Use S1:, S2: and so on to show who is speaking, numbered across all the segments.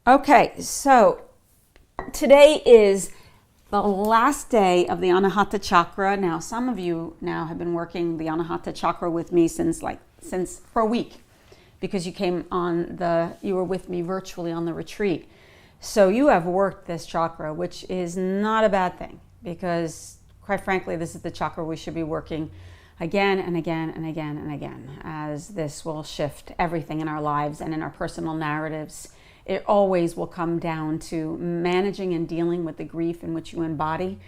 S1: Okay, so today is the last day of the Anahata Chakra. Now, some of you now have been working the Anahata Chakra with me since for a week, because you were with me virtually on the retreat. So you have worked this chakra, which is not a bad thing, because quite frankly, this is the chakra we should be working again and again and again and again, as this will shift everything in our lives and in our personal narratives. It always will come down to managing and dealing with the grief in which you embody,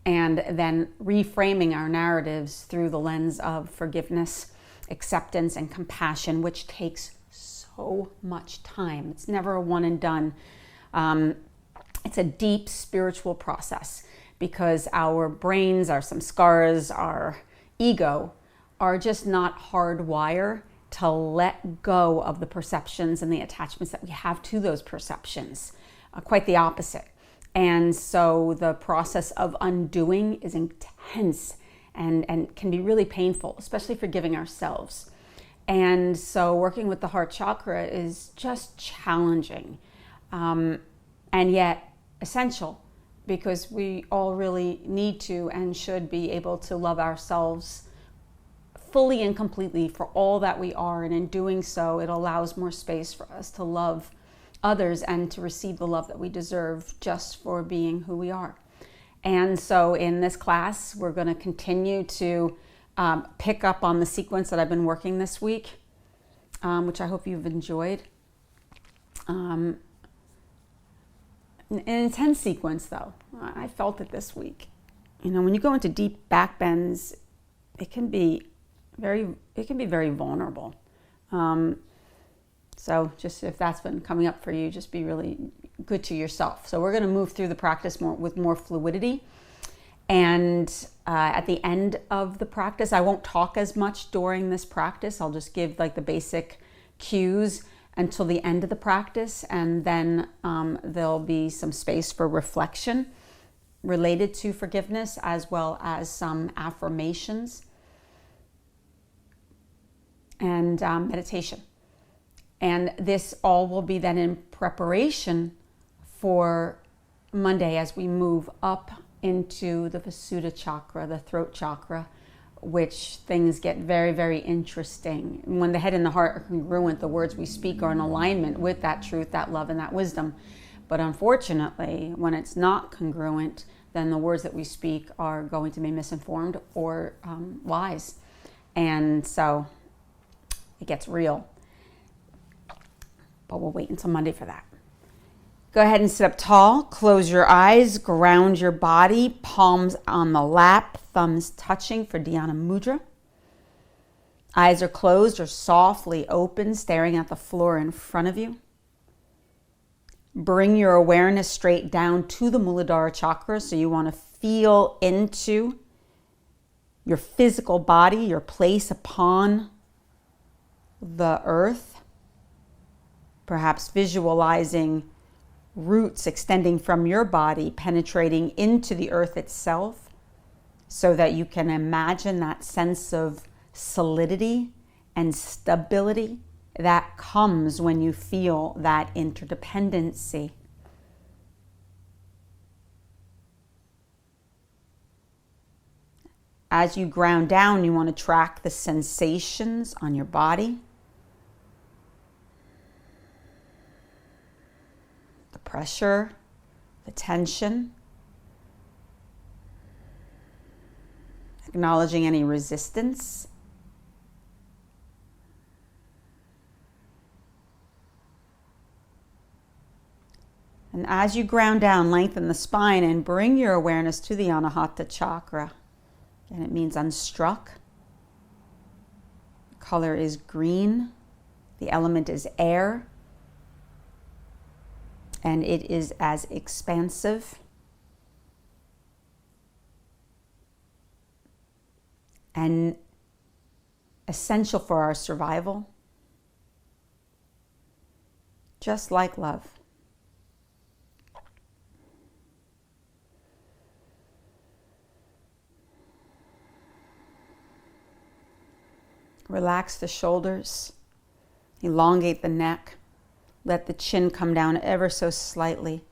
S1: and then reframing our narratives through the lens of forgiveness, acceptance, and compassion, which takes so much time. It's never a one and done. It's a deep spiritual process, because our brains, our samskaras, our ego are just not hardwired to let go of the perceptions and the attachments that we have to those perceptions. Quite the opposite. And so the process of undoing is intense and can be really painful, especially forgiving ourselves. And so working with the heart chakra is just challenging, and yet essential, because we all really need to and should be able to love ourselves fully and completely for all that we are. And in doing so, it allows more space for us to love others and to receive the love that we deserve just for being who we are. And so in this class, we're going to continue to pick up on the sequence that I've been working this week, which I hope you've enjoyed. An intense sequence, though. I felt it this week. You know, when you go into deep backbends, it can be very vulnerable. So just if that's been coming up for you, just be really good to yourself. So we're going to move through the practice with more fluidity. And at the end of the practice, I won't talk as much during this practice. I'll just give like the basic cues until the end of the practice. And then there'll be some space for reflection related to forgiveness, as well as some affirmations and meditation. And this all will be then in preparation for Monday, as we move up into the Visuddha chakra, the throat chakra, which things get very, very interesting. When the head and the heart are congruent, the words we speak are in alignment with that truth, that love, and that wisdom. But unfortunately, when it's not congruent, then the words that we speak are going to be misinformed or lies. And so it gets real. But we'll wait until Monday for that. Go ahead and sit up tall, close your eyes, ground your body, palms on the lap, thumbs touching for Dhyana Mudra. Eyes are closed or softly open, staring at the floor in front of you. Bring your awareness straight down to the Muladhara chakra. So you want to feel into your physical body, your place upon the earth. Perhaps visualizing roots extending from your body, penetrating into the earth itself, so that you can imagine that sense of solidity and stability that comes when you feel that interdependency. As you ground down, you want to track the sensations on your body. The pressure, the tension. Acknowledging any resistance. And as you ground down, lengthen the spine and bring your awareness to the Anahata Chakra. And it means unstruck. The color is green. The element is air. And it is as expansive and essential for our survival, just like love. Relax the shoulders, elongate the neck, Let the chin come down ever so slightly.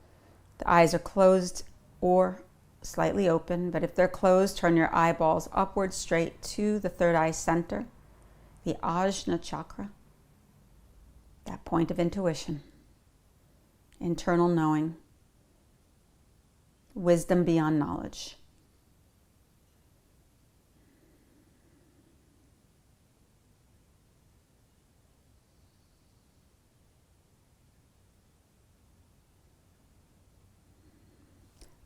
S1: The eyes are closed or slightly open, but if they're closed, turn your eyeballs upward straight to the third eye center, the Ajna Chakra, that point of intuition, internal knowing, wisdom beyond knowledge.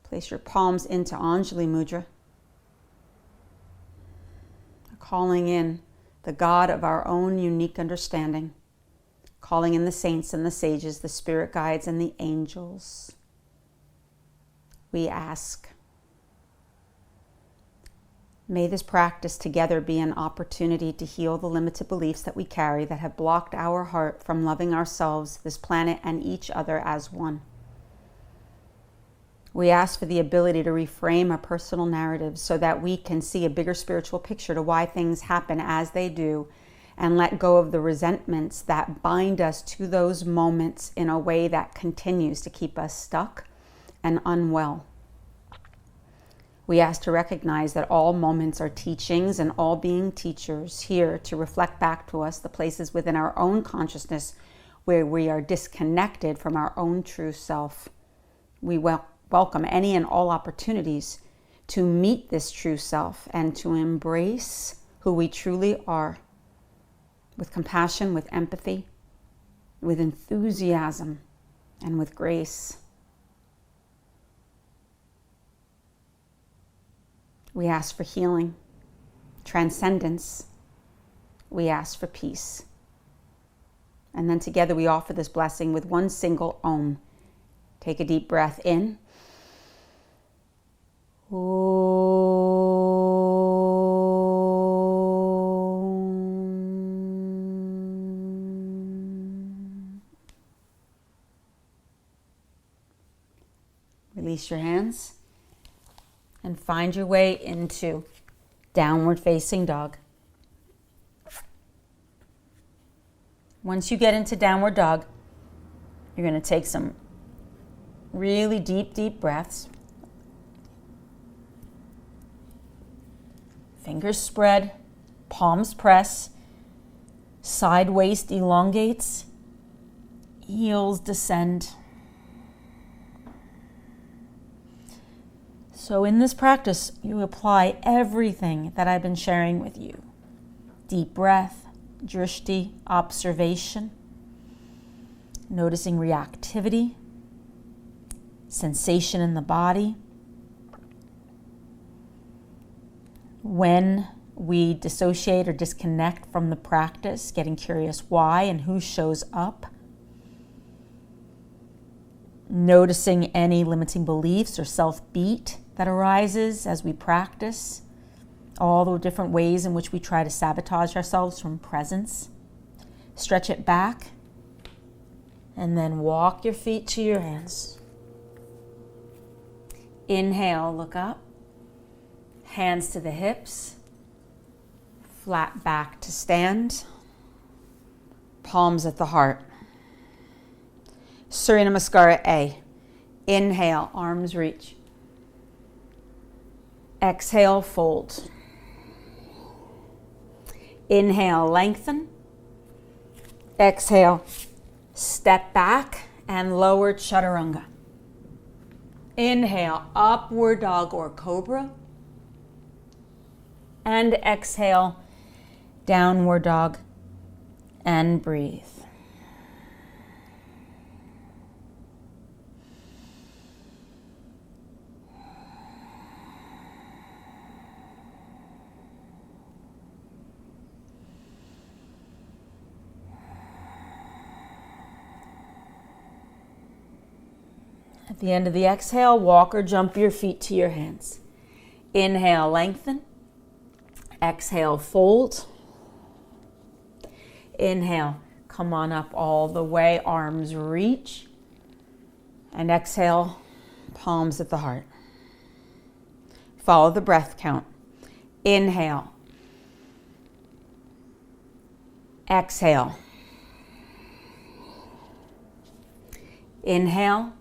S1: Place your palms into Anjali Mudra, calling in the God of our own unique understanding, calling in the saints and the sages, the spirit guides and the angels. We ask, may this practice together be an opportunity to heal the limited beliefs that we carry that have blocked our heart from loving ourselves, this planet, and each other as one. We ask for the ability to reframe our personal narratives so that we can see a bigger spiritual picture to why things happen as they do, and let go of the resentments that bind us to those moments in a way that continues to keep us stuck and unwell. We ask to recognize that all moments are teachings and all being teachers here to reflect back to us the places within our own consciousness where we are disconnected from our own true self. We welcome any and all opportunities to meet this true self and to embrace who we truly are with compassion, with empathy, with enthusiasm, and with grace. We ask for healing, transcendence. We ask for peace. And then together we offer this blessing with one single Om. Take a deep breath in. Release your hands and find your way into downward facing dog. Once you get into downward dog, you're going to take some really deep breaths. Fingers spread, palms press, side waist elongates, heels descend. So in this practice, you apply everything that I've been sharing with you. Deep breath, drishti, observation, noticing reactivity, sensation in the body. When we dissociate or disconnect from the practice, getting curious why and who shows up. Noticing any limiting beliefs or self-beat that arises as we practice. All the different ways in which we try to sabotage ourselves from presence. Stretch it back and then walk your feet to your hands. Inhale, look up. Hands to the hips, flat back to stand, palms at the heart. Surya Namaskara A. Inhale, arms reach. Exhale, fold. Inhale, lengthen. Exhale, step back and lower chaturanga. Inhale, upward dog or cobra. And exhale, downward dog, and breathe. At the end of the exhale, walk or jump your feet to your hands. Inhale, lengthen. Exhale, fold. Inhale, come on up all the way, arms reach. And exhale, palms at the heart. Follow the breath count. Inhale. Exhale. Inhale.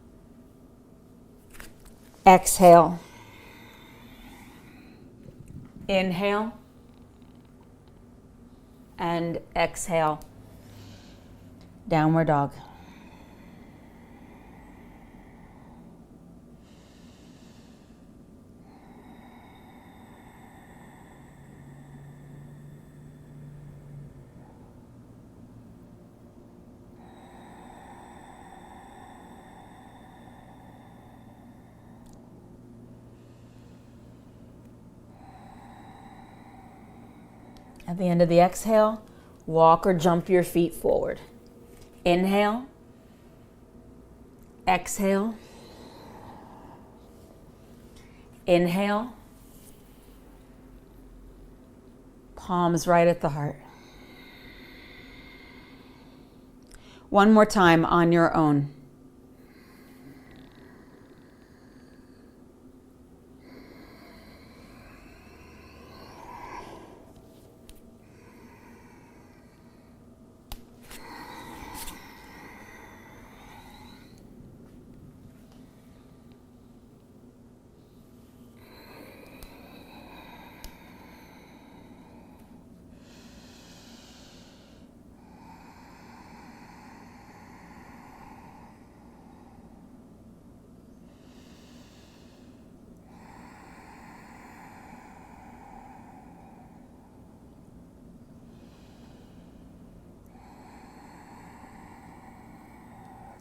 S1: Exhale. Inhale. And exhale. Downward dog. At the end of the exhale, walk or jump your feet forward. Inhale. Exhale. Inhale. Palms right at the heart. One more time on your own.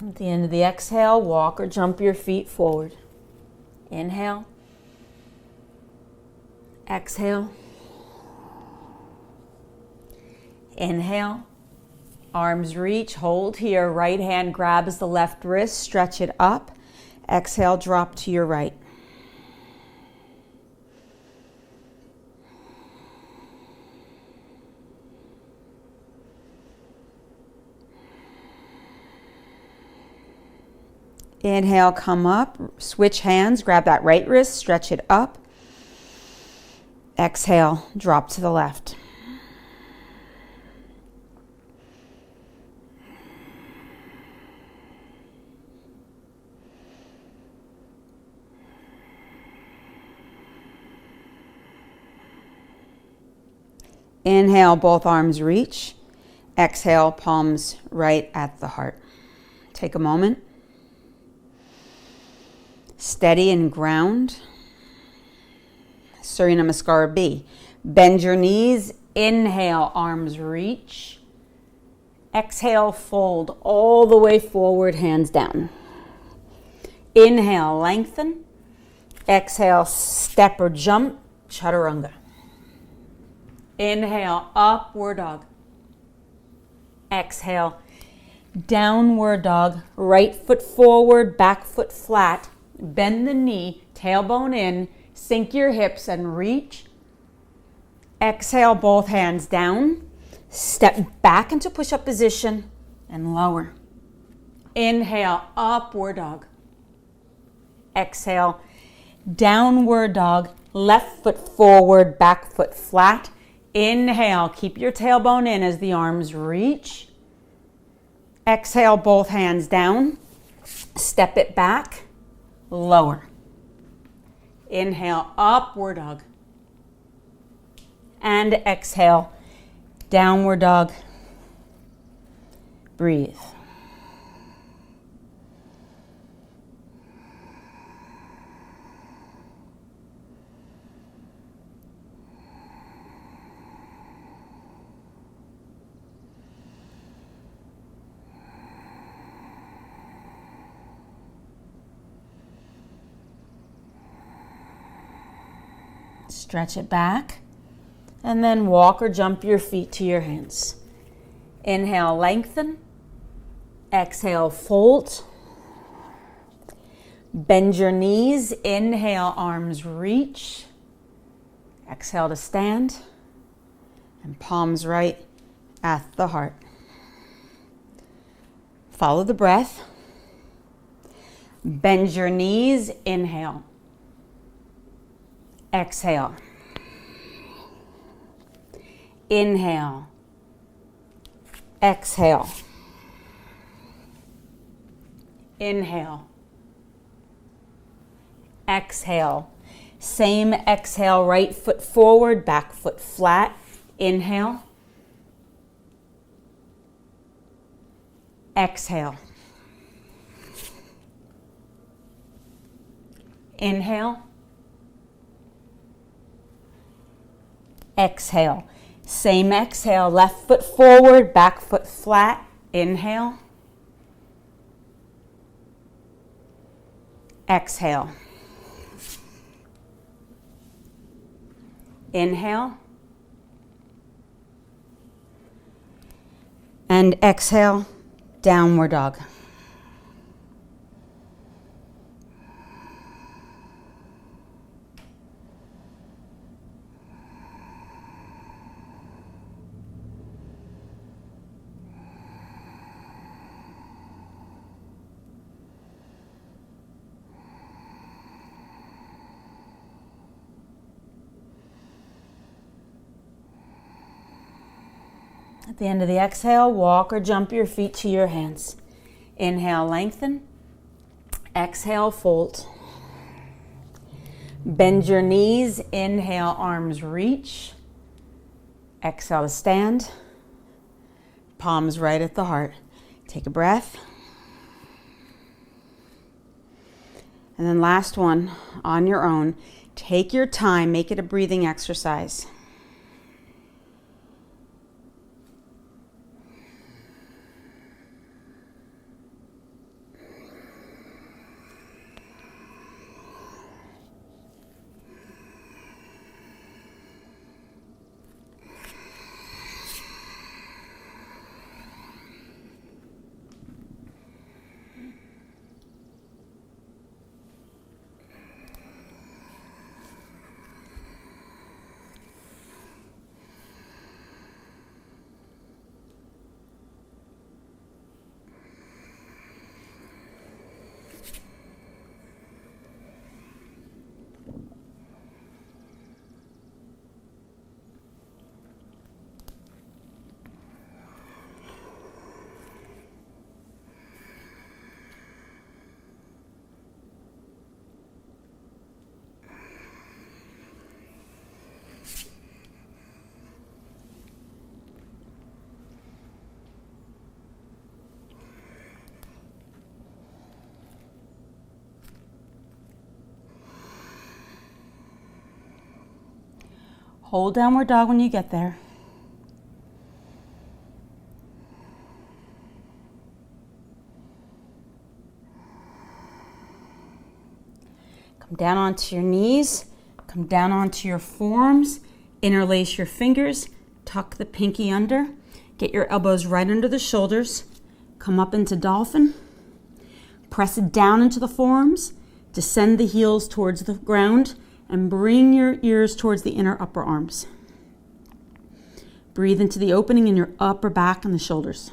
S1: At the end of the exhale, walk or jump your feet forward. Inhale. Exhale. Inhale. Arms reach, hold here. Right hand grabs the left wrist, stretch it up. Exhale, drop to your right. Inhale, come up, switch hands, grab that right wrist, stretch it up. Exhale, drop to the left. Inhale, both arms reach. Exhale, palms right at the heart. Take a moment. Steady and ground. Surya Namaskar B. Bend your knees. Inhale, arms reach. Exhale, fold all the way forward, hands down. Inhale, lengthen. Exhale, step or jump, chaturanga. Inhale, upward dog. Exhale, downward dog. Right foot forward, back foot flat. Bend the knee, tailbone in, sink your hips and reach. Exhale, both hands down. Step back into push-up position and lower. Inhale, upward dog. Exhale, downward dog. Left foot forward, back foot flat. Inhale, keep your tailbone in as the arms reach. Exhale, both hands down. Step it back. Lower. Inhale, upward dog. And exhale, downward dog. Breathe. Stretch it back, and then walk or jump your feet to your hands. Inhale, lengthen. Exhale, fold. Bend your knees. Inhale, arms reach. Exhale to stand, and palms right at the heart. Follow the breath. Bend your knees. Inhale. Exhale. Inhale. Exhale. Inhale. Exhale. Same exhale, right foot forward, back foot flat. Inhale. Exhale. Inhale. Exhale. Same exhale, left foot forward, back foot flat. Inhale. Exhale. Inhale. And exhale, downward dog. At the end of the exhale, walk or jump your feet to your hands. Inhale, lengthen. Exhale, fold. Bend your knees. Inhale, arms reach. Exhale to stand. Palms right at the heart. Take a breath. And then last one, on your own. Take your time. Make it a breathing exercise. Hold downward dog when you get there. Come down onto your knees. Come down onto your forearms. Interlace your fingers. Tuck the pinky under. Get your elbows right under the shoulders. Come up into dolphin. Press it down into the forearms. Descend the heels towards the ground. And bring your ears towards the inner upper arms. Breathe into the opening in your upper back and the shoulders.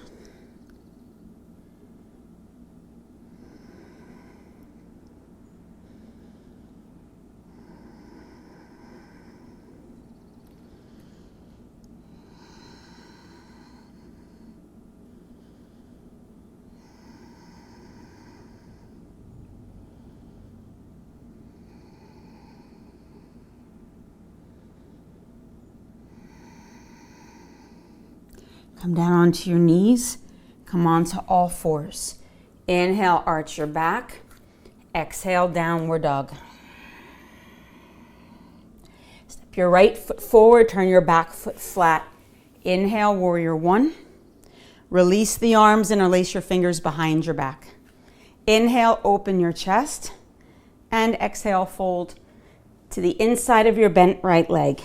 S1: Come down onto your knees. Come onto all fours. Inhale, arch your back. Exhale, downward dog. Step your right foot forward. Turn your back foot flat. Inhale, warrior one. Release the arms. Interlace your fingers behind your back. Inhale, open your chest. And exhale, fold to the inside of your bent right leg.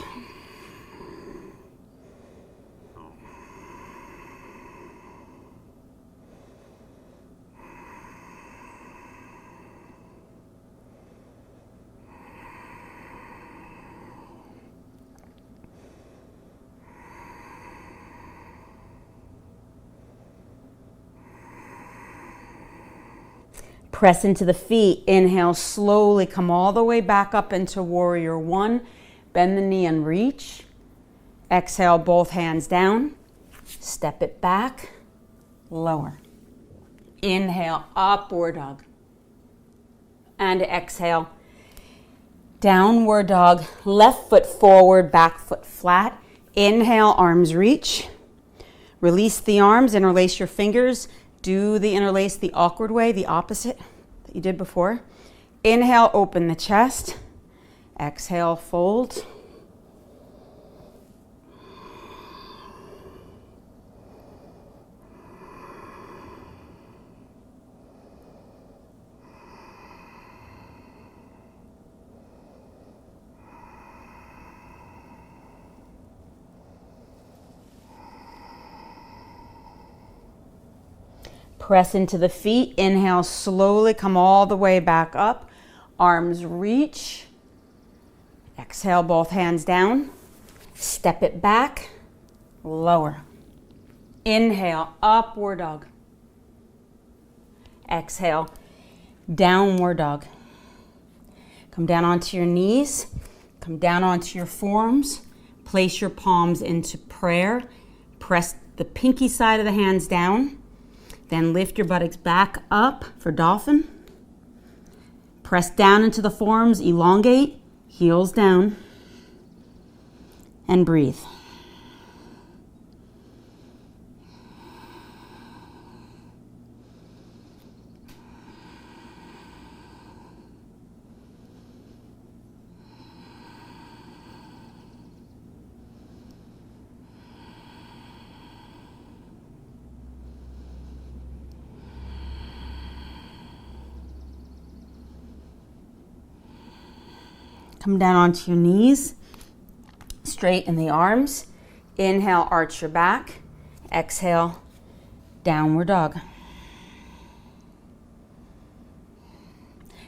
S1: Press into the feet. Inhale, slowly come all the way back up into warrior one. Bend the knee and reach. Exhale, both hands down. Step it back. Lower. Inhale, upward dog. And exhale, downward dog. Left foot forward, back foot flat. Inhale, arms reach. Release the arms, interlace your fingers. Do the interlace the awkward way, the opposite that you did before. Inhale, open the chest. Exhale, fold. Press into the feet. Inhale, slowly come all the way back up. Arms reach. Exhale, both hands down. Step it back. Lower. Inhale, upward dog. Exhale, downward dog. Come down onto your knees. Come down onto your forearms. Place your palms into prayer. Press the pinky side of the hands down. Then lift your buttocks back up for dolphin. Press down into the forearms, elongate, heels down, and breathe. Come down onto your knees, straighten the arms. Inhale, arch your back. Exhale, downward dog.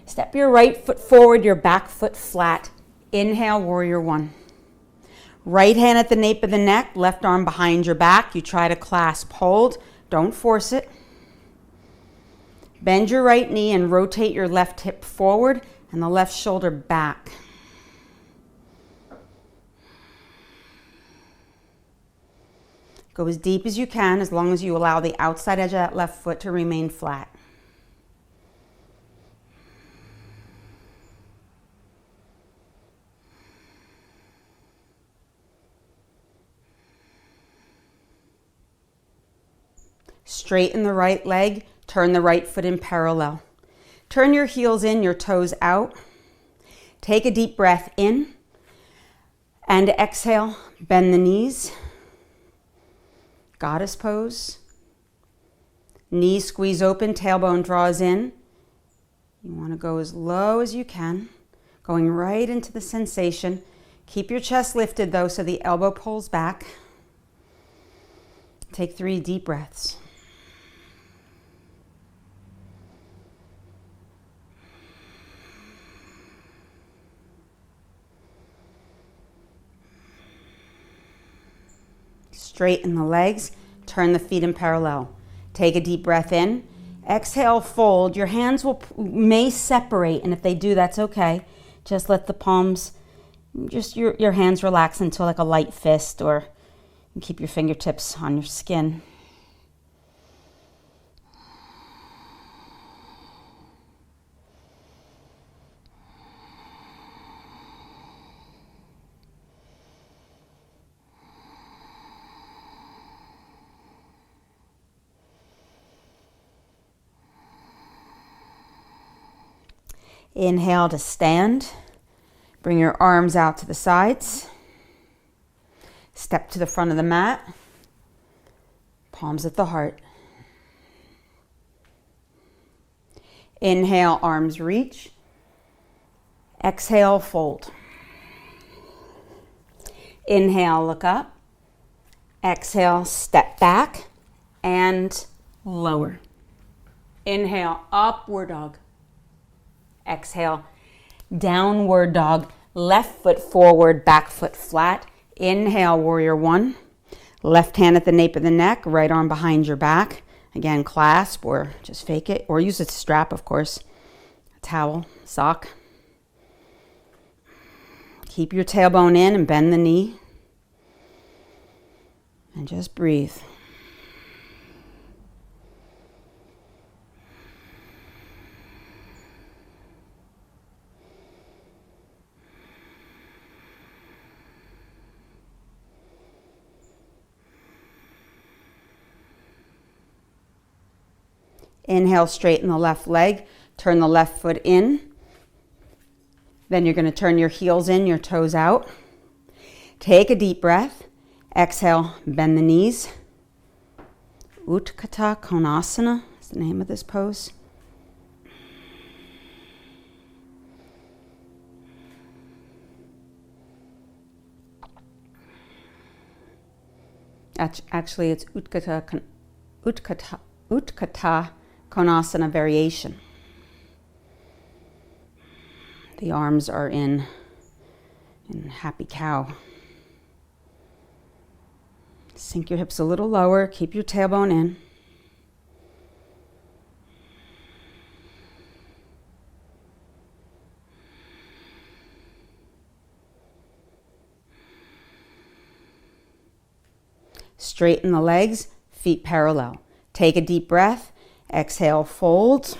S1: Step your right foot forward, your back foot flat. Inhale, warrior one. Right hand at the nape of the neck, left arm behind your back. You try to clasp, hold, don't force it. Bend your right knee and rotate your left hip forward and the left shoulder back. Go as deep as you can, as long as you allow the outside edge of that left foot to remain flat. Straighten the right leg, turn the right foot in parallel. Turn your heels in, your toes out. Take a deep breath in and exhale, bend the knees. Goddess pose. Knees squeeze open, tailbone draws in. You want to go as low as you can, going right into the sensation. Keep your chest lifted though, so the elbow pulls back. Take 3 deep breaths. Straighten the legs, turn the feet in parallel. Take a deep breath in. Exhale, fold. Your hands may separate, and if they do, that's okay. Just let the palms, just your hands relax into like a light fist, or keep your fingertips on your skin. Inhale to stand. Bring your arms out to the sides. Step to the front of the mat. Palms at the heart. Inhale, arms reach. Exhale, fold. Inhale, look up. Exhale, step back and lower. Inhale, upward dog. Exhale, downward dog. Left foot forward, back foot flat. Inhale, warrior one. Left hand at the nape of the neck, right arm behind your back. Again, clasp or just fake it, or use a strap, of course. A towel, sock. Keep your tailbone in and bend the knee. And just breathe. Inhale, straighten the left leg. Turn the left foot in. Then you're going to turn your heels in, your toes out. Take a deep breath. Exhale, bend the knees. Utthita Konasana is the name of this pose. Actually, it's Utthita Konasana variation. The arms are in happy cow. Sink your hips a little lower. Keep your tailbone in. Straighten the legs, feet parallel. Take a deep breath. Exhale, fold.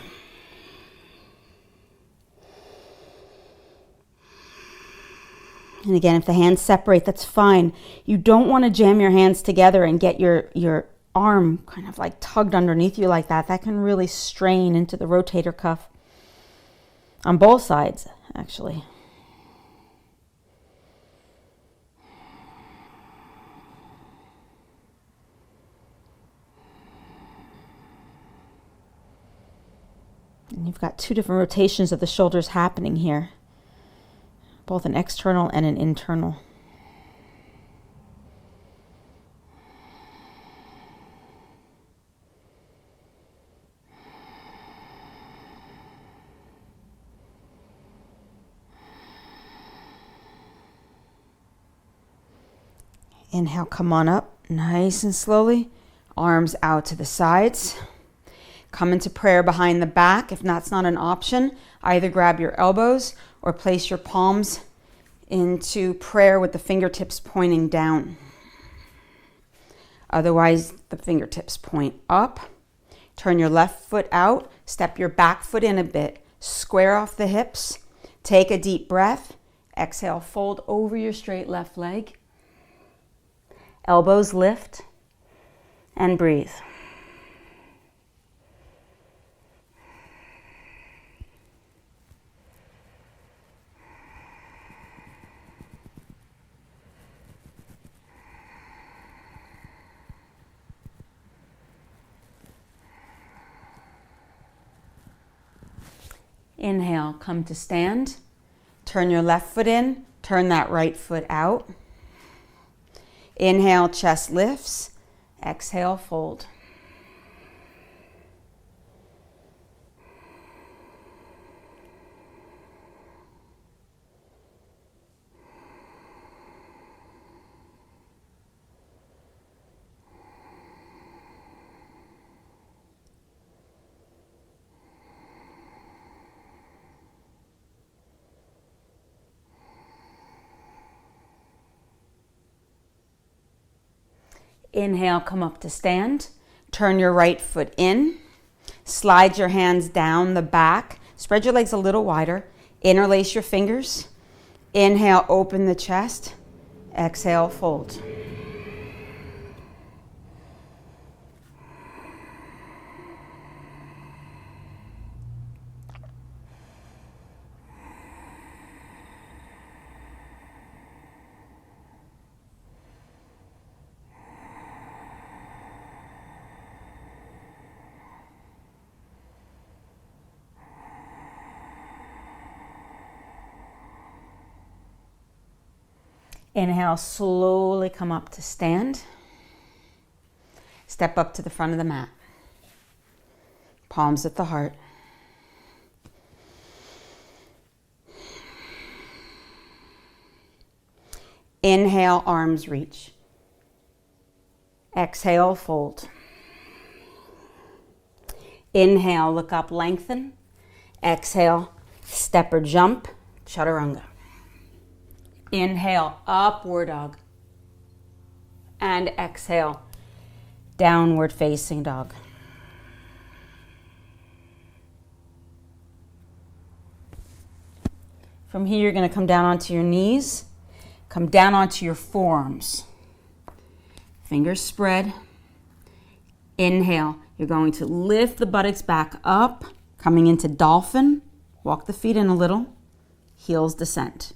S1: And again, if the hands separate, that's fine. You don't want to jam your hands together and get your arm kind of like tugged underneath you like that. That can really strain into the rotator cuff on both sides, actually. And you've got two different rotations of the shoulders happening here. Both an external and an internal. Inhale, come on up, nice and slowly. Arms out to the sides. Come into prayer behind the back. If that's not an option, either grab your elbows or place your palms into prayer with the fingertips pointing down. Otherwise, the fingertips point up. Turn your left foot out. Step your back foot in a bit. Square off the hips. Take a deep breath. Exhale, fold over your straight left leg. Elbows lift and breathe. Inhale, come to stand. Turn your left foot in, turn that right foot out. Inhale, chest lifts. Exhale, fold. Inhale, come up to stand. Turn your right foot in. Slide your hands down the back. Spread your legs a little wider. Interlace your fingers. Inhale, open the chest. Exhale, fold. Inhale, slowly come up to stand. Step up to the front of the mat. Palms at the heart. Inhale, arms reach. Exhale, fold. Inhale, look up, lengthen. Exhale, step or jump, chaturanga. Inhale, upward dog. And exhale, downward facing dog. From here, you're going to come down onto your knees. Come down onto your forearms. Fingers spread. Inhale, You're going to lift the buttocks back up, coming into dolphin. Walk the feet in a little. Heels descent.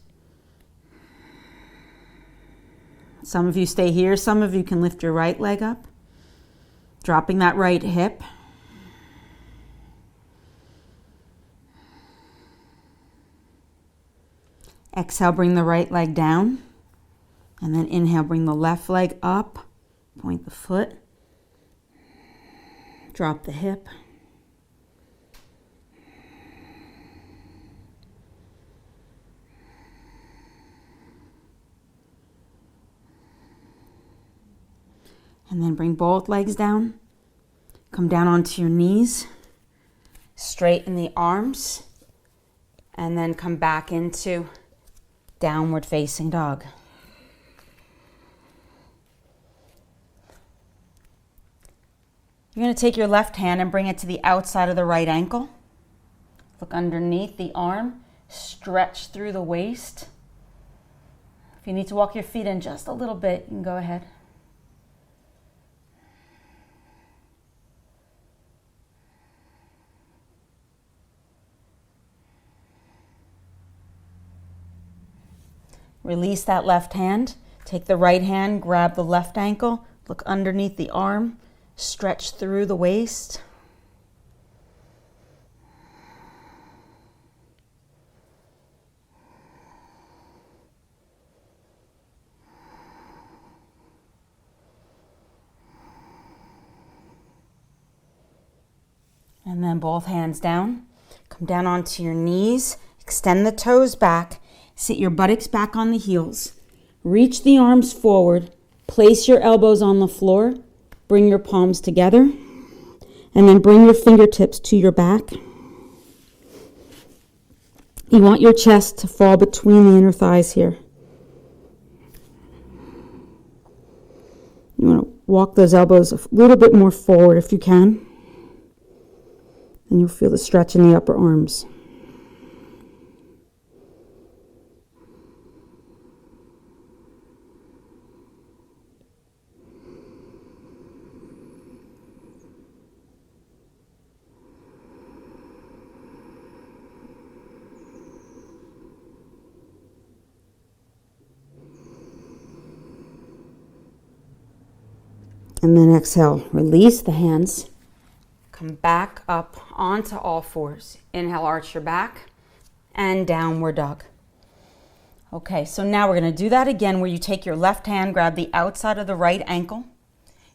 S1: Some of you stay here. Some of you can lift your right leg up, dropping that right hip. Exhale, bring the right leg down. And then inhale, bring the left leg up. Point the foot. Drop the hip. And then bring both legs down. Come down onto your knees. Straighten the arms. And then come back into downward facing dog. You're going to take your left hand and bring it to the outside of the right ankle. Look underneath the arm. Stretch through the waist. If you need to walk your feet in just a little bit, you can go ahead. Release that left hand. Take the right hand, grab the left ankle, look underneath the arm, stretch through the waist. And then both hands down. Come down onto your knees, extend the toes back. Sit your buttocks back on the heels. Reach the arms forward. Place your elbows on the floor. Bring your palms together. And then bring your fingertips to your back. You want your chest to fall between the inner thighs here. You want to walk those elbows a little bit more forward if you can. And you'll feel the stretch in the upper arms. And then exhale, release the hands. Come back up onto all fours. Inhale, arch your back and downward dog. Okay, so now we're going to do that again where you take your left hand, grab the outside of the right ankle.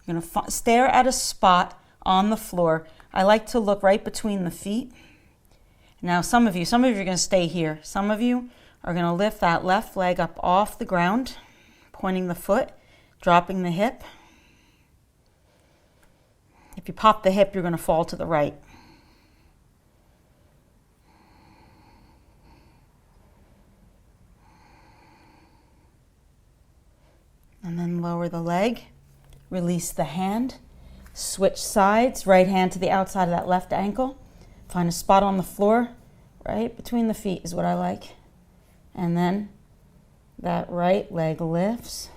S1: You're going to stare at a spot on the floor. I like to look right between the feet. Now some of you are going to stay here. Some of you are going to lift that left leg up off the ground, pointing the foot, dropping the hip. If you pop the hip, you're going to fall to the right. And then lower the leg, release the hand, switch sides, right hand to the outside of that left ankle. Find a spot on the floor, right between the feet is what I like. And then that right leg lifts.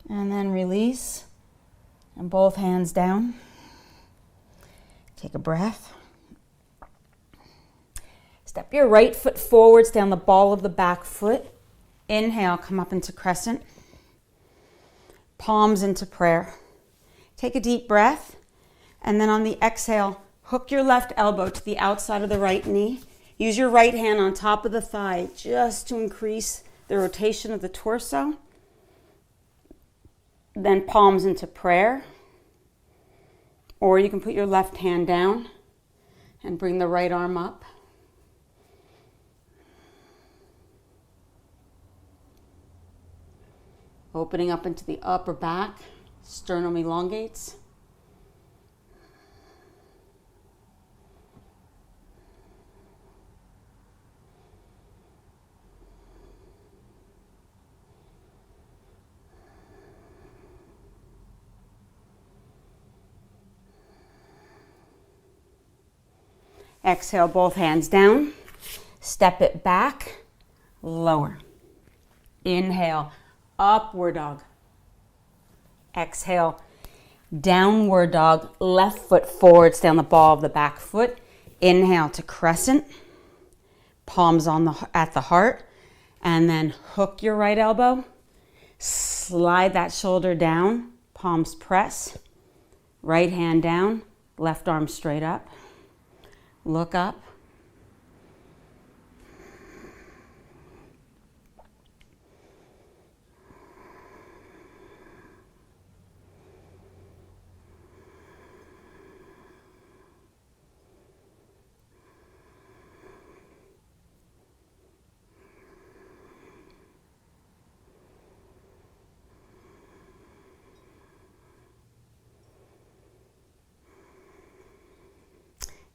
S1: And then release, and both hands down. Take a breath. Step your right foot forwards down the ball of the back foot. Inhale, come up into crescent. Palms into prayer. Take a deep breath, and then on the exhale, hook your left elbow to the outside of the right knee. Use your right hand on top of the thigh just to increase the rotation of the torso. Then palms into prayer. Or you can put your left hand down and bring the right arm up. Opening up into the upper back, sternum elongates. Exhale, both hands down. Step it back, lower. Inhale, upward dog. Exhale, downward dog. Left foot forward, stay on the ball of the back foot. Inhale to crescent. Palms at the heart. And then hook your right elbow. Slide that shoulder down. Palms press. Right hand down. Left arm straight up. Look up.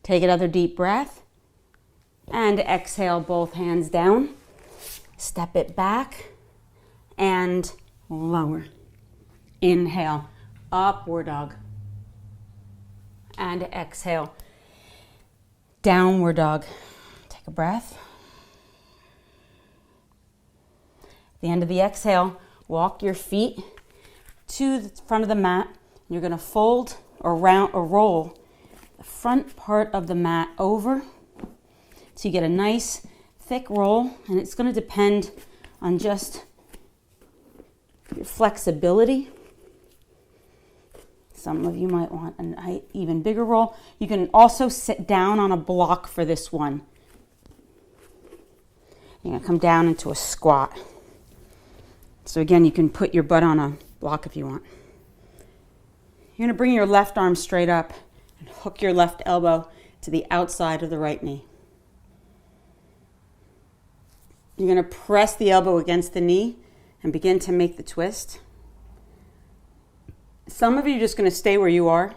S1: Take another deep breath and exhale, both hands down. Step it back and lower. Inhale, upward dog. And exhale, downward dog. Take a breath. At the end of the exhale, walk your feet to the front of the mat. You're going to fold or roll the front part of the mat over so you get a nice thick roll, and it's going to depend on just your flexibility. Some of you might want an even bigger roll. You can also sit down on a block for this one. You're going to come down into a squat. So again, you can put your butt on a block if you want. You're going to bring your left arm straight up and hook your left elbow to the outside of the right knee. You're going to press the elbow against the knee and begin to make the twist. Some of you are just going to stay where you are.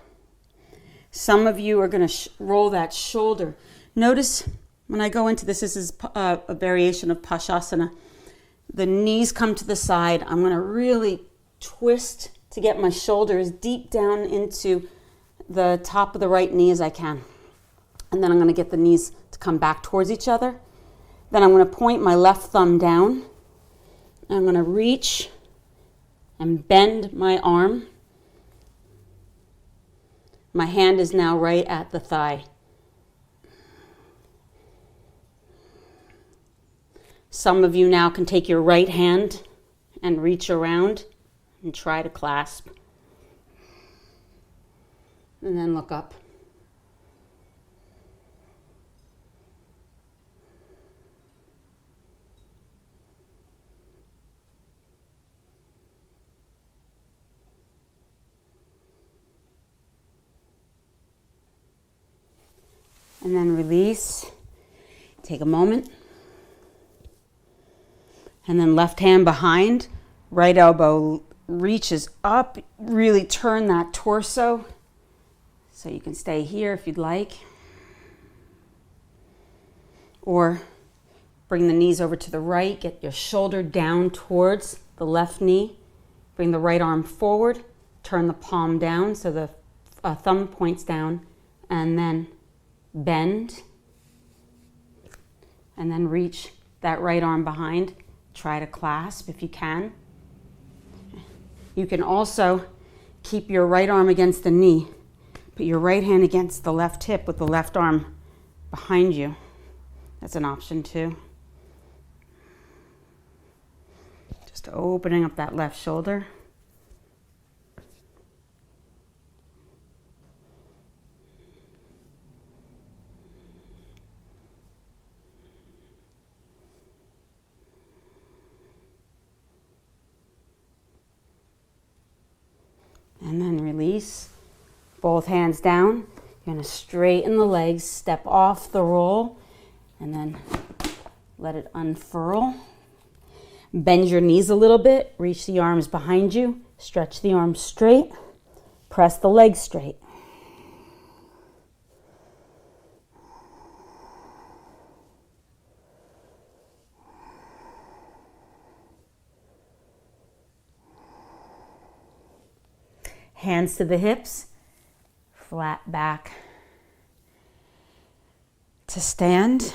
S1: Some of you are going to roll that shoulder. Notice when I go into this is a variation of Pashasana. The knees come to the side. I'm going to really twist to get my shoulders deep down into the top of the right knee as I can. And then I'm going to get the knees to come back towards each other. Then I'm going to point my left thumb down. I'm going to reach and bend my arm. My hand is now right at the thigh. Some of you now can take your right hand and reach around and try to clasp. And then look up. And then release. Take a moment. And then left hand behind, right elbow reaches up. Really turn that torso. So you can stay here if you'd like. Or bring the knees over to the right. Get your shoulder down towards the left knee. Bring the right arm forward. Turn the palm down so the thumb points down. And then bend. And then reach that right arm behind. Try to clasp if you can. You can also keep your right arm against the knee. Put your right hand against the left hip with the left arm behind you. That's an option too. Just opening up that left shoulder. And then release. Both hands down. You're going to straighten the legs, step off the roll, and then let it unfurl. Bend your knees a little bit. Reach the arms behind you. Stretch the arms straight. Press the legs straight. Hands to the hips. Flat back. to stand.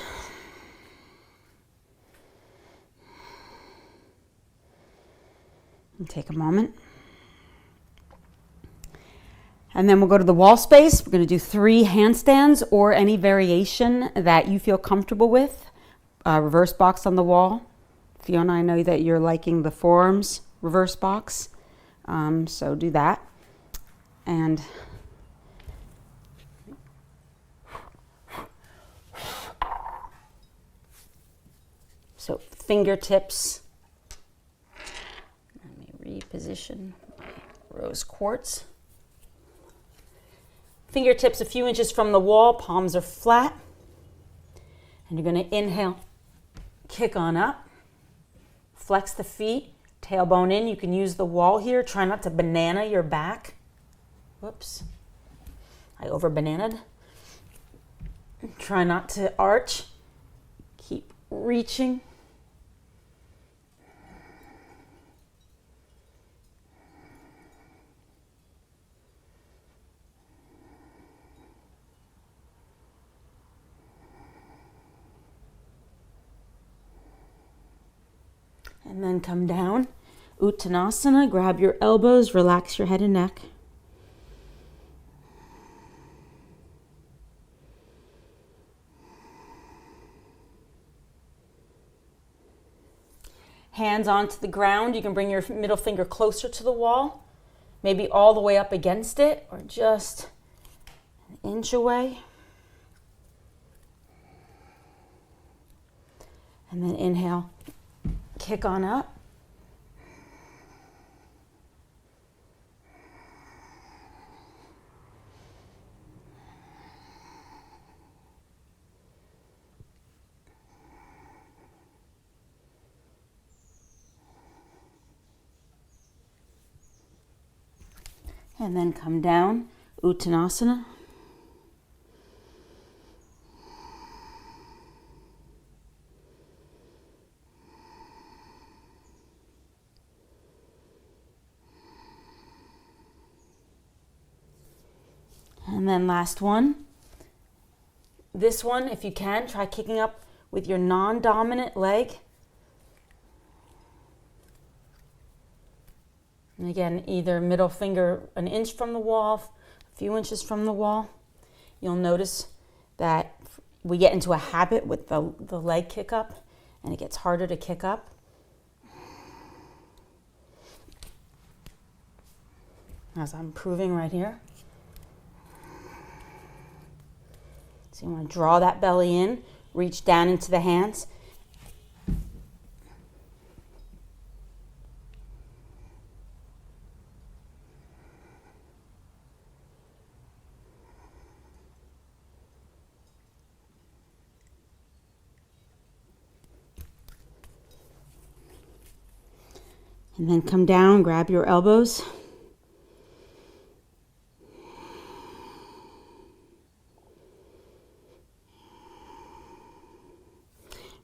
S1: And take a moment. And then we'll go to the wall space. We're going to do 3 handstands or any variation that you feel comfortable with. Reverse box on the wall. Fiona, I know that you're liking the forearms reverse box. So do that. And so fingertips. Let me reposition my rose quartz. Fingertips a few inches from the wall, palms are flat. And you're going to inhale, kick on up, flex the feet, tailbone in. You can use the wall here. Try not to banana your back. Whoops, I over-bananaed. Try not to arch. Keep reaching. And then come down, Uttanasana, grab your elbows, relax your head and neck. Hands onto the ground. You can bring your middle finger closer to the wall, maybe all the way up against it, or just an inch away. And then inhale, kick on up. And then come down, Uttanasana. And then last one. This one, if you can, try kicking up with your non-dominant leg. And again, either middle finger an inch from the wall, a few inches from the wall. You'll notice that we get into a habit with the leg kick up, and it gets harder to kick up. As I'm proving right here. So you want to draw that belly in, reach down into the hands. And then come down, grab your elbows.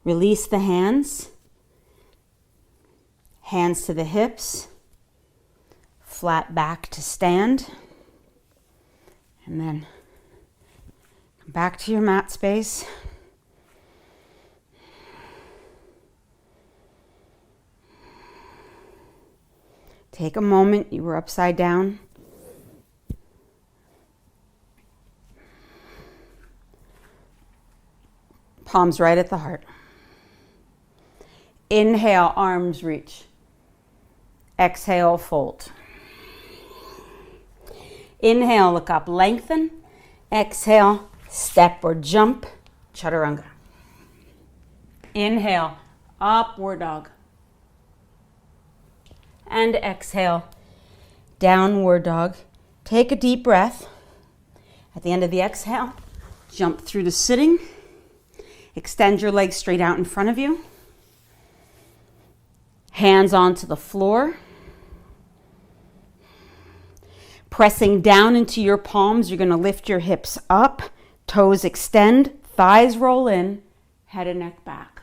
S1: Release the hands. Hands to the hips. Flat back to stand. And then come back to your mat space. Take a moment, you were upside down. Palms right at the heart. Inhale, arms reach. Exhale, fold. Inhale, look up, lengthen. Exhale, step or jump, chaturanga. Inhale, upward dog. And exhale, downward dog. Take a deep breath. At the end of the exhale, jump through to sitting. Extend your legs straight out in front of you. Hands onto the floor. Pressing down into your palms, you're going to lift your hips up, toes extend, thighs roll in, head and neck back.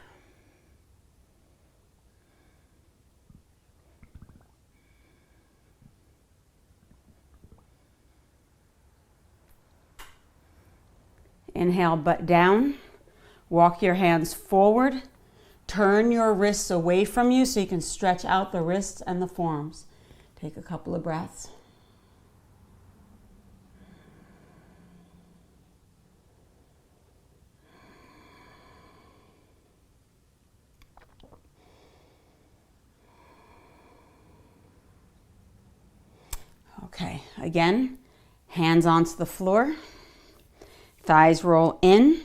S1: Inhale, butt down, Walk your hands forward. Turn your wrists away from you so you can stretch out the wrists and the forearms. Take a couple of breaths. Okay, again, hands onto the floor. Thighs roll in.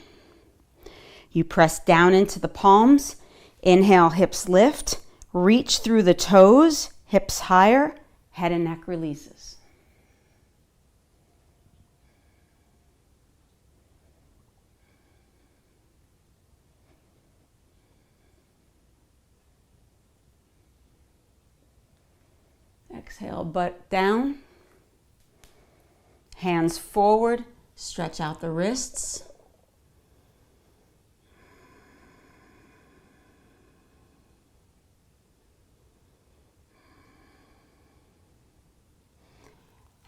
S1: You press down into the palms. Inhale, hips lift. Reach through the toes, hips higher. Head and neck releases. Exhale, butt down. Hands forward. Stretch out the wrists.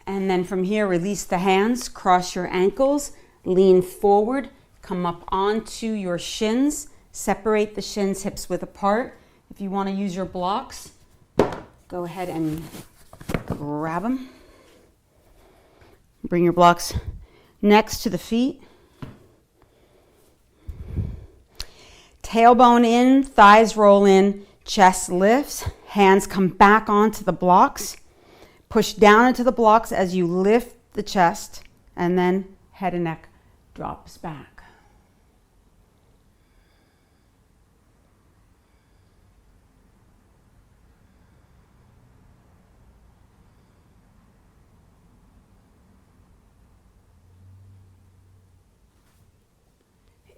S1: And then from here, release the hands, cross your ankles, lean forward, come up onto your shins, separate the shins, hips width apart. If you want to use your blocks, go ahead and grab them. Bring your blocks next to the feet. Tailbone in, thighs roll in, chest lifts, hands come back onto the blocks. Push down into the blocks as you lift the chest, and then head and neck drops back.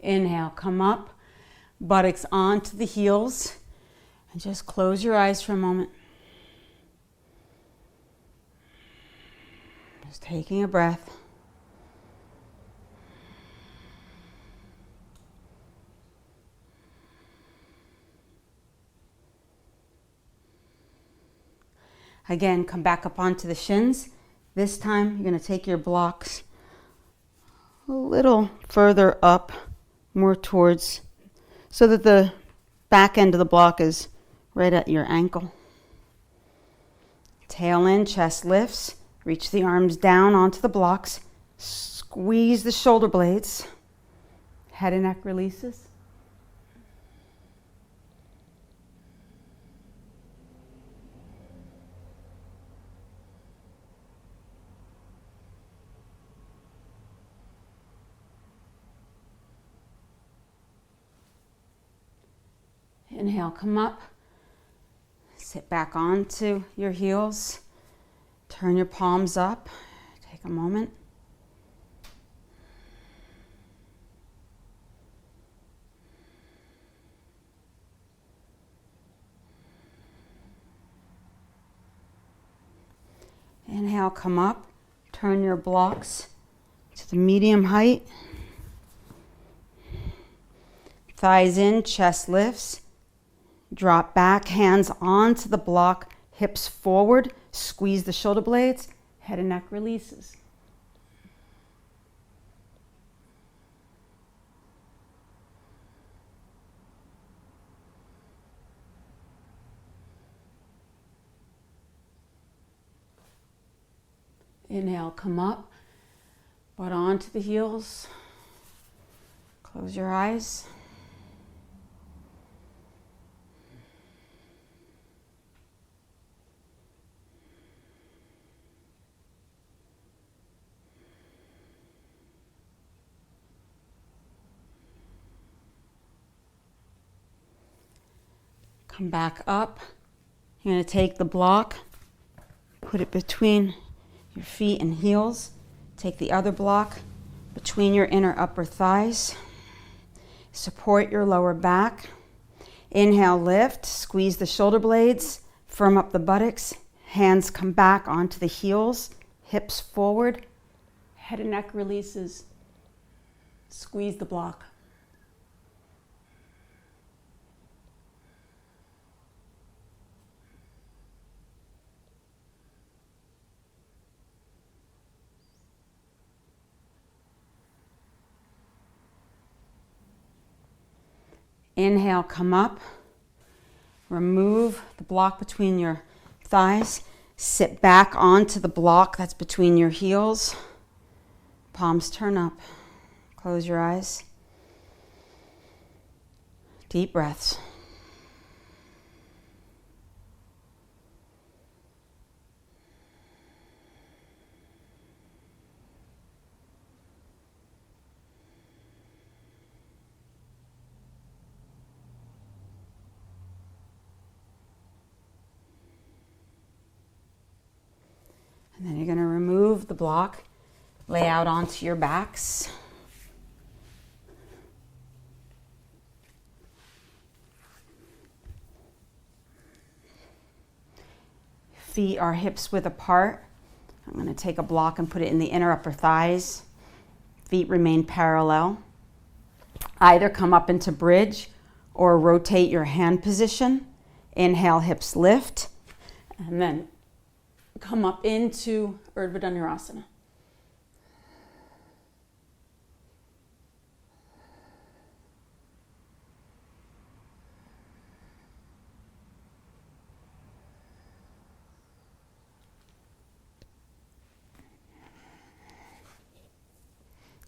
S1: Inhale, come up, buttocks onto the heels, and just close your eyes for a moment. Just taking a breath. Again, come back up onto the shins. This time, you're going to take your blocks a little further up, more towards, so that the back end of the block is right at your ankle. Tail in, chest lifts. Reach the arms down onto the blocks. Squeeze the shoulder blades. Head and neck releases. Inhale, come up. Sit back onto your heels. Turn your palms up. Take a moment. Inhale, come up. Turn your blocks to the medium height. Thighs in, chest lifts. Drop back, hands onto the block, hips forward. Squeeze the shoulder blades, head and neck releases. Inhale, come up, butt onto the heels. Close your eyes. Come back up. You're going to take the block, put it between your feet and heels. Take the other block between your inner upper thighs. Support your lower back. Inhale, lift. Squeeze the shoulder blades. Firm up the buttocks. Hands come back onto the heels. Hips forward. Head and neck releases. Squeeze the block. Inhale, come up. Remove the block between your thighs. Sit back onto the block that's between your heels. Palms turn up. Close your eyes. Deep breaths. And then you're going to remove the block, lay out onto your backs. Feet are hips width apart. I'm going to take a block and put it in the inner upper thighs. Feet remain parallel. Either come up into bridge or rotate your hand position. Inhale, hips lift, and then come up into Urdhva Dhanurasana.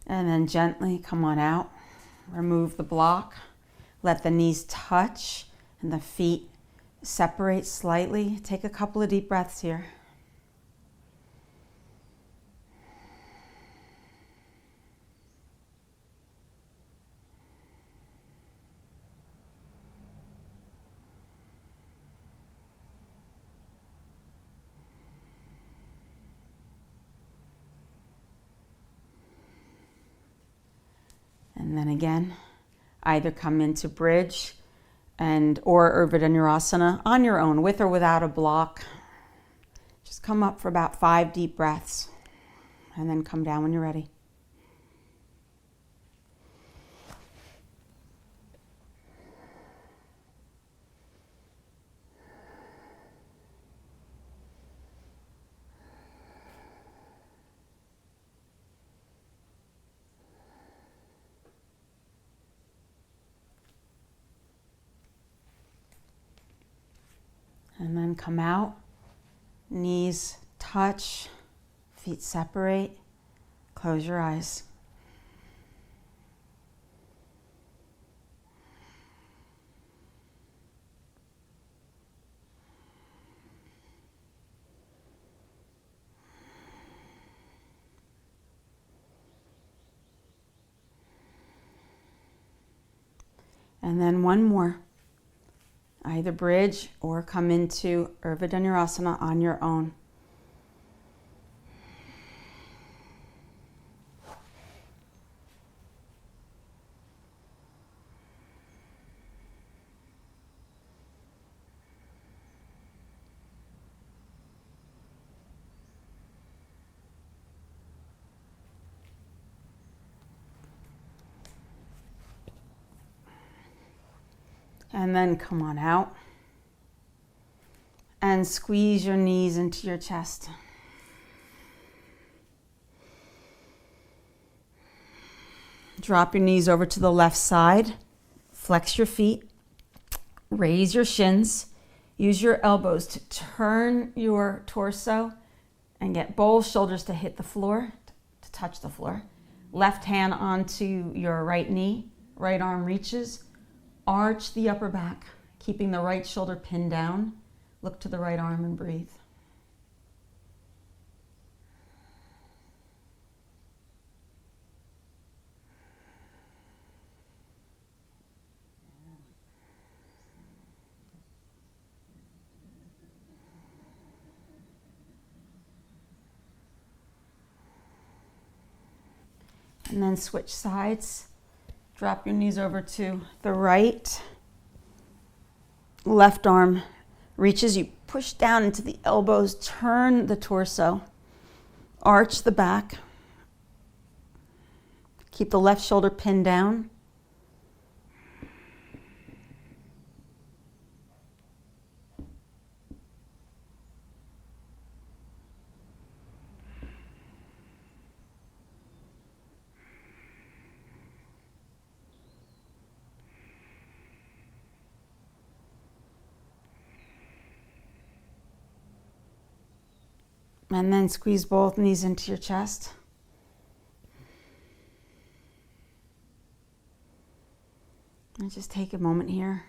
S1: And then gently come on out. Remove the block. Let the knees touch and the feet separate slightly. Take a couple of deep breaths here. And then again, either come into bridge or Urdhva Dhanurasana on your own, with or without a block. Just come up for about 5 deep breaths and then come down when you're ready. And then come out, knees touch, feet separate, close your eyes. And then one more. Either bridge or come into Urdhva Dhanurasana on your own. And then come on out and squeeze your knees into your chest. Drop your knees over to the left side. Flex your feet. Raise your shins. Use your elbows to turn your torso and get both shoulders to hit the floor, to touch the floor. Left hand onto your right knee. Right arm reaches. Arch the upper back, keeping the right shoulder pinned down. Look to the right arm and breathe. And then switch sides. Drop your knees over to the right. Left arm reaches. You push down into the elbows. Turn the torso. Arch the back. Keep the left shoulder pinned down. And then squeeze both knees into your chest. And just take a moment here.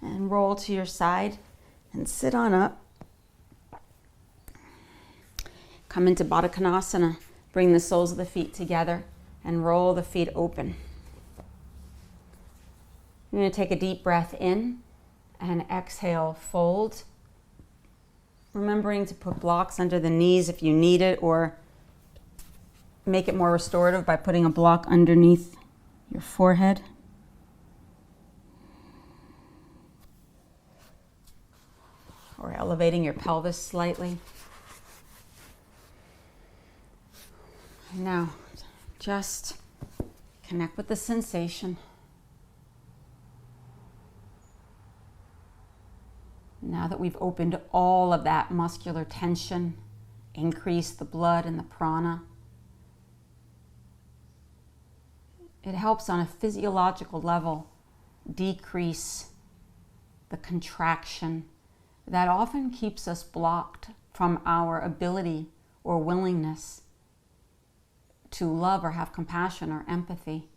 S1: And roll to your side and sit on up. Come into Baddha Konasana. Bring the soles of the feet together and roll the feet open. You're going to take a deep breath in and exhale, fold. Remembering to put blocks under the knees if you need it, or make it more restorative by putting a block underneath your forehead. Or elevating your pelvis slightly. And now, just connect with the sensation. Now that we've opened all of that muscular tension, increased the blood and the prana, it helps on a physiological level decrease the contraction that often keeps us blocked from our ability or willingness to love or have compassion or empathy.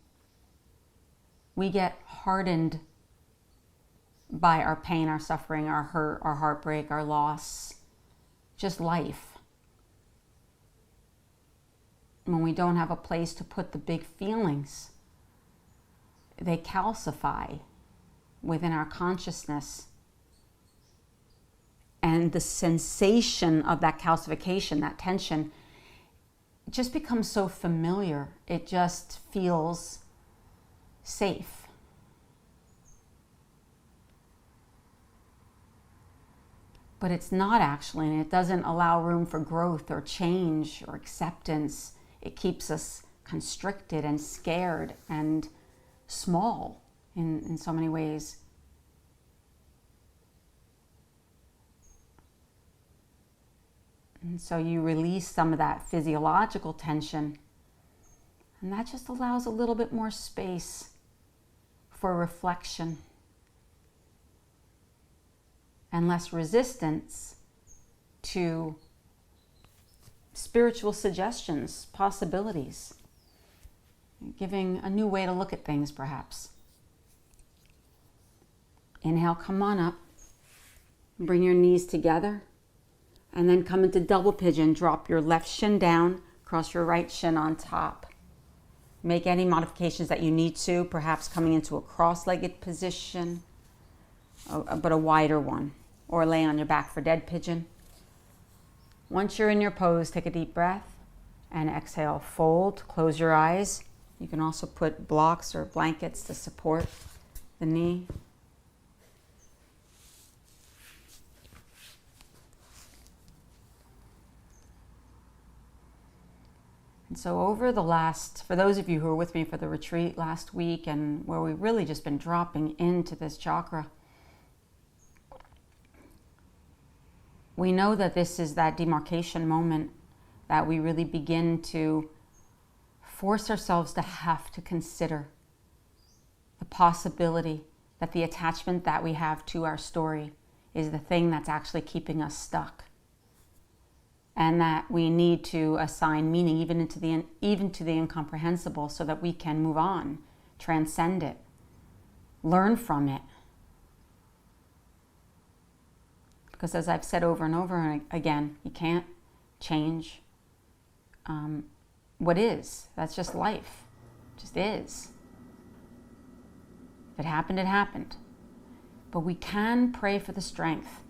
S1: We get hardened by our pain, our suffering, our hurt, our heartbreak, our loss, just life. When we don't have a place to put the big feelings, they calcify within our consciousness. And the sensation of that calcification, that tension, just becomes so familiar. It just feels safe. But it's not actually, and it doesn't allow room for growth or change or acceptance. It keeps us constricted and scared and small in so many ways. And so you release some of that physiological tension, and that just allows a little bit more space for reflection and less resistance to spiritual suggestions, possibilities, giving a new way to look at things, perhaps. Inhale, come on up. Bring your knees together. And then come into double pigeon. Drop your left shin down, cross your right shin on top. Make any modifications that you need to, perhaps coming into a cross-legged position, but a wider one. Or lay on your back for dead pigeon. Once you're in your pose, take a deep breath and exhale, fold, close your eyes. You can also put blocks or blankets to support the knee. And so over the last, for those of you who were with me for the retreat last week and where we've really just been dropping into this chakra, we know that this is that demarcation moment that we really begin to force ourselves to have to consider the possibility that the attachment that we have to our story is the thing that's actually keeping us stuck. And that we need to assign meaning even to the incomprehensible so that we can move on, transcend it, learn from it. Because as I've said over and over again, you can't change what is. That's just life. It just is. If it happened, it happened. But we can pray for the strength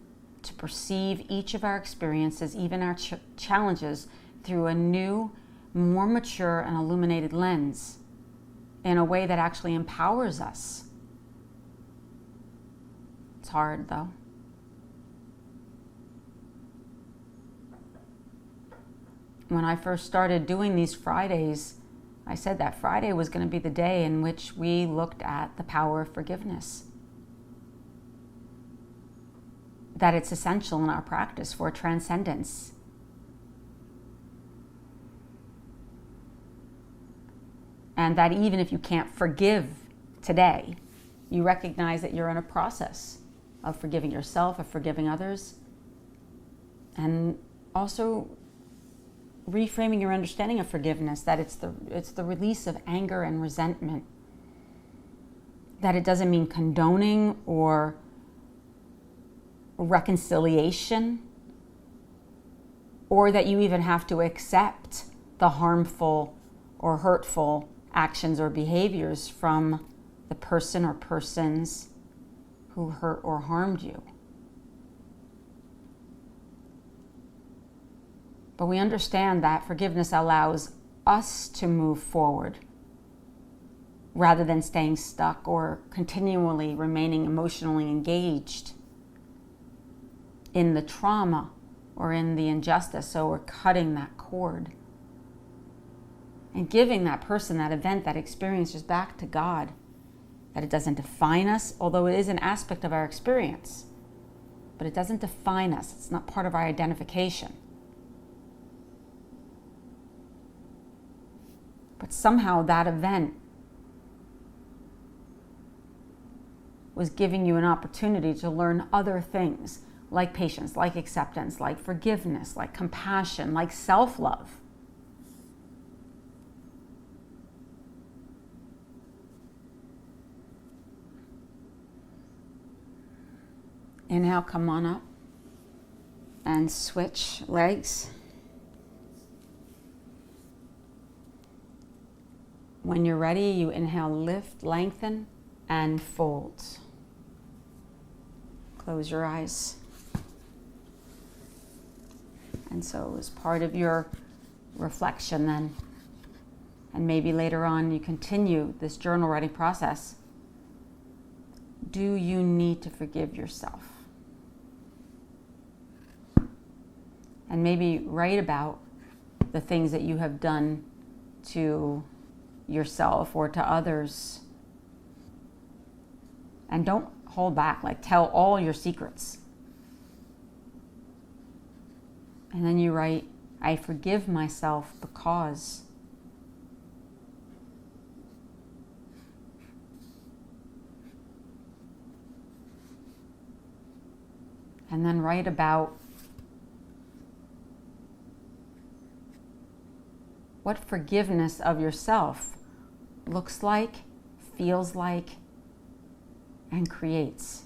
S1: to perceive each of our experiences, even our challenges, through a new, more mature and illuminated lens in a way that actually empowers us. It's hard, though. When I first started doing these Fridays, I said that Friday was going to be the day in which we looked at the power of forgiveness. That it's essential in our practice for transcendence. And that even if you can't forgive today, you recognize that you're in a process of forgiving yourself, of forgiving others, and also reframing your understanding of forgiveness, that it's the release of anger and resentment, that it doesn't mean condoning or reconciliation, or that you even have to accept the harmful or hurtful actions or behaviors from the person or persons who hurt or harmed you. But we understand that forgiveness allows us to move forward rather than staying stuck or continually remaining emotionally engaged in the trauma or in the injustice. So we're cutting that cord and giving that person, that event, that experience just back to God. That it doesn't define us, although it is an aspect of our experience, but it doesn't define us. It's not part of our identification. But somehow that event was giving you an opportunity to learn other things, like patience, like acceptance, like forgiveness, like compassion, like self-love. Inhale, come on up and switch legs. When you're ready, you inhale, lift, lengthen, and fold. Close your eyes. And so as part of your reflection then, and maybe later on you continue this journal writing process, do you need to forgive yourself? And maybe write about the things that you have done to yourself or to others. And don't hold back, like tell all your secrets. And then you write, I forgive myself because. And then write about what forgiveness of yourself looks like, feels like, and creates.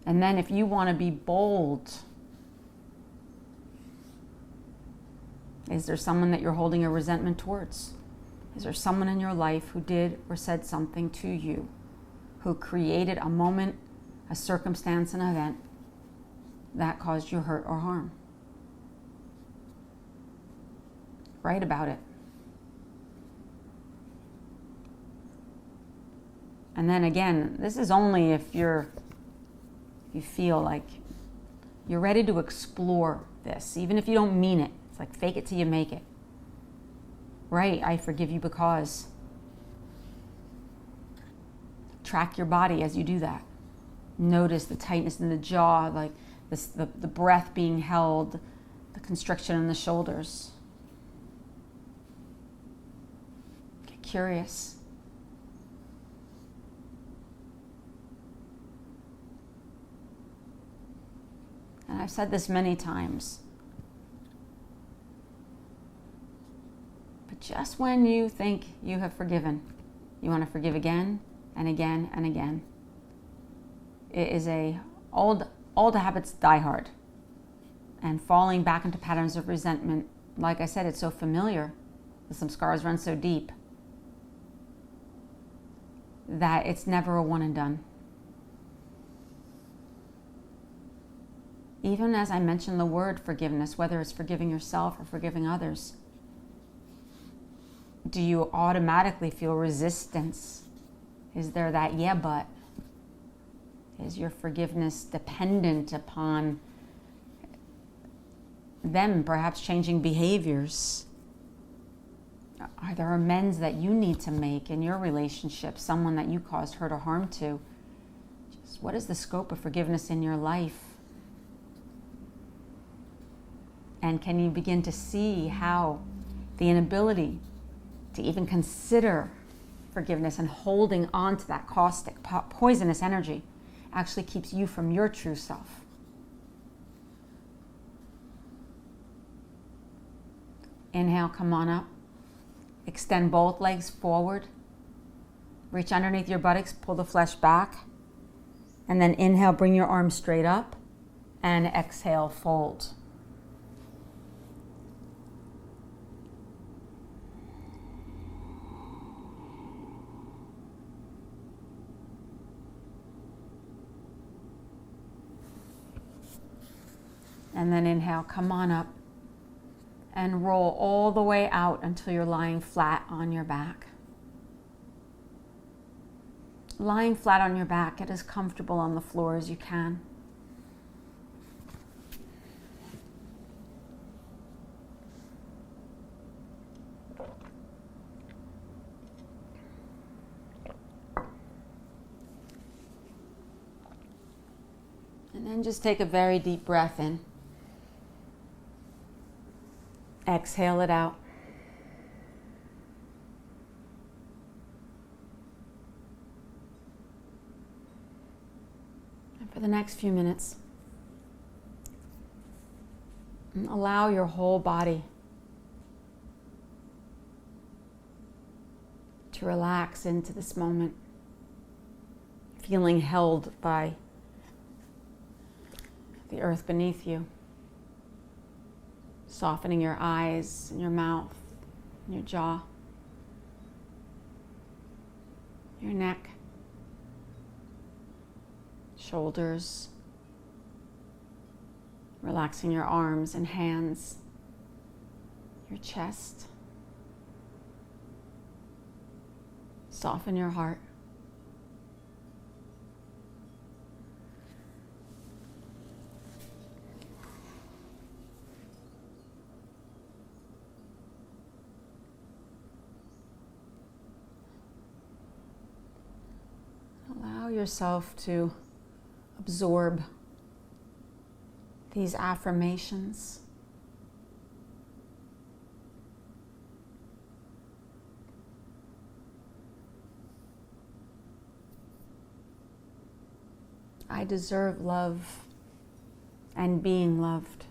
S1: And then if you want to be bold, is there someone that you're holding a resentment towards? Is there someone in your life who did or said something to you, who created a moment, a circumstance, an event that caused you hurt or harm? Write about it. And then again, this is only if you feel like you're ready to explore this, even if you don't mean it. It's like fake it till you make it. Right, I forgive you because. Track your body as you do that. Notice the tightness in the jaw, like the breath being held, the constriction in the shoulders. Get curious. And I've said this many times, but just when you think you have forgiven, you want to forgive again and again and again. It is old habits die hard. And falling back into patterns of resentment, like I said, it's so familiar. Some scars run so deep that it's never a one and done. Even as I mentioned the word forgiveness, whether it's forgiving yourself or forgiving others, do you automatically feel resistance? Is there that yeah, but? Is your forgiveness dependent upon them perhaps changing behaviors? Are there amends that you need to make in your relationship, someone that you caused hurt or harm to? Just what is the scope of forgiveness in your life? And can you begin to see how the inability to even consider forgiveness and holding on to that caustic, poisonous energy actually keeps you from your true self. Inhale, come on up. Extend both legs forward. Reach underneath your buttocks, pull the flesh back. And then inhale, bring your arms straight up. And exhale, fold. And then inhale, come on up. And roll all the way out until you're lying flat on your back. Lying flat on your back, get as comfortable on the floor as you can. And then just take a very deep breath in. Exhale it out. And for the next few minutes, allow your whole body to relax into this moment, feeling held by the earth beneath you. Softening your eyes and your mouth, and your jaw, your neck, shoulders, relaxing your arms and hands, your chest. Soften your heart. Allow yourself to absorb these affirmations. I deserve love and being loved.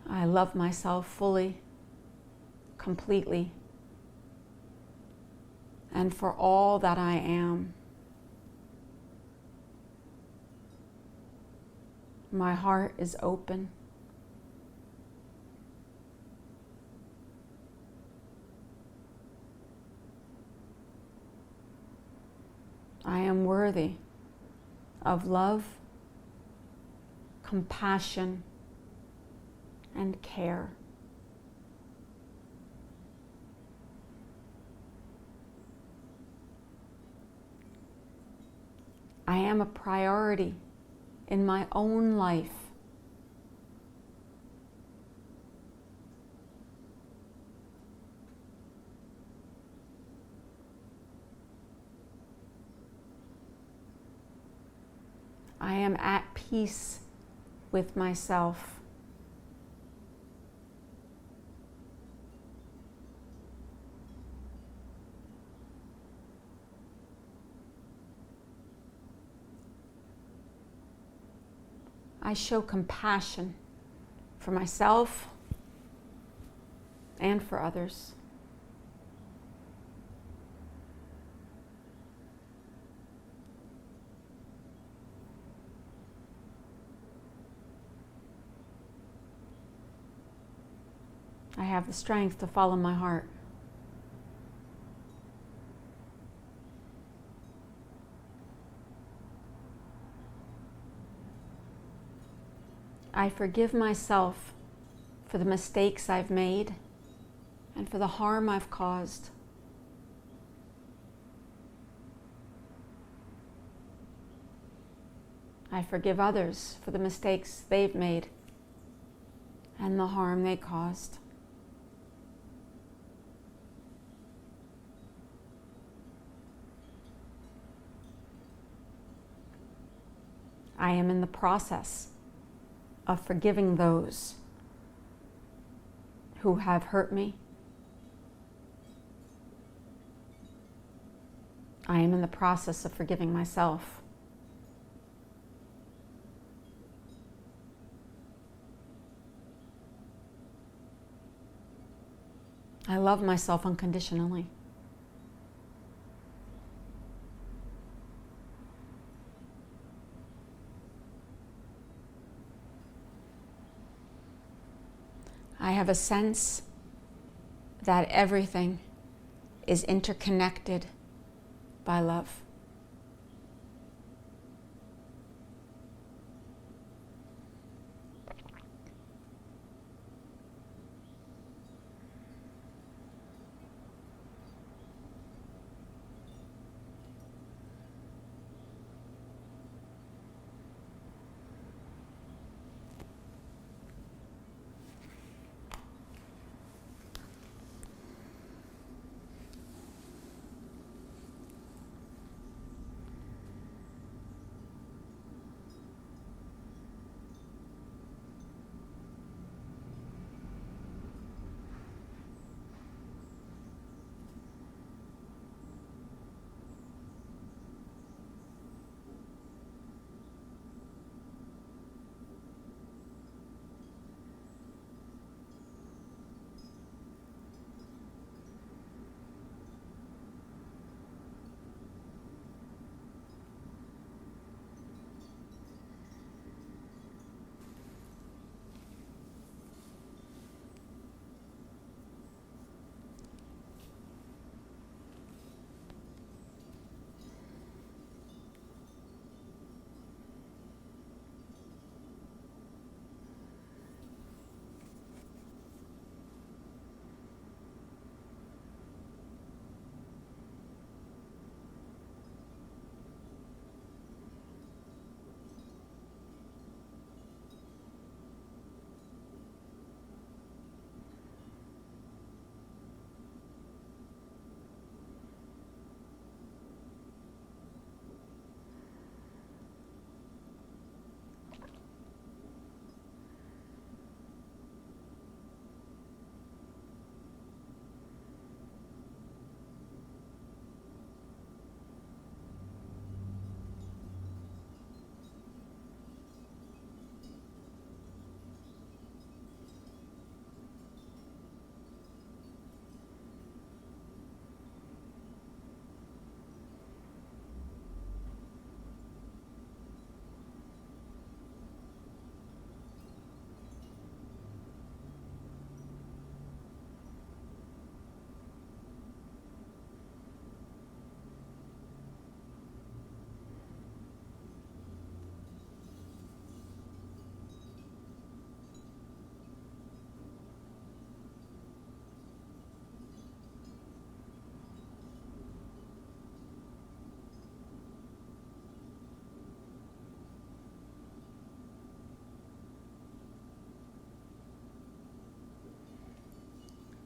S1: I love myself fully, completely, and for all that I am. My heart is open. I am worthy of love, compassion, and care. I am a priority in my own life. I am at peace with myself. I show compassion for myself and for others. I have the strength to follow my heart. I forgive myself for the mistakes I've made and for the harm I've caused. I forgive others for the mistakes they've made and the harm they caused. I am in the process of forgiving those who have hurt me. I am in the process of forgiving myself. I love myself unconditionally. I have a sense that everything is interconnected by love.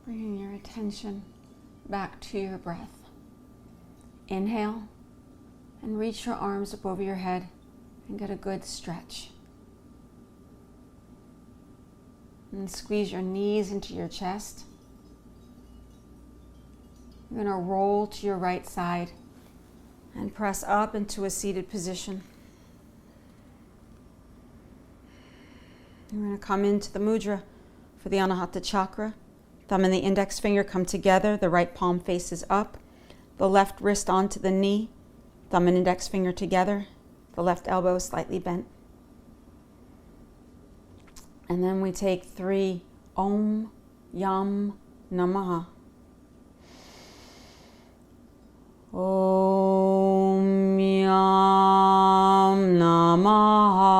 S1: Bringing your attention back to your breath. Inhale and reach your arms up over your head and get a good stretch. And squeeze your knees into your chest. You're going to roll to your right side and press up into a seated position. You're going to come into the mudra for the Anahata Chakra. Thumb and the index finger come together. The right palm faces up. The left wrist onto the knee. Thumb and index finger together. The left elbow slightly bent. And then we take 3 Om, Yam, Namaha. Om, Yam, Namaha.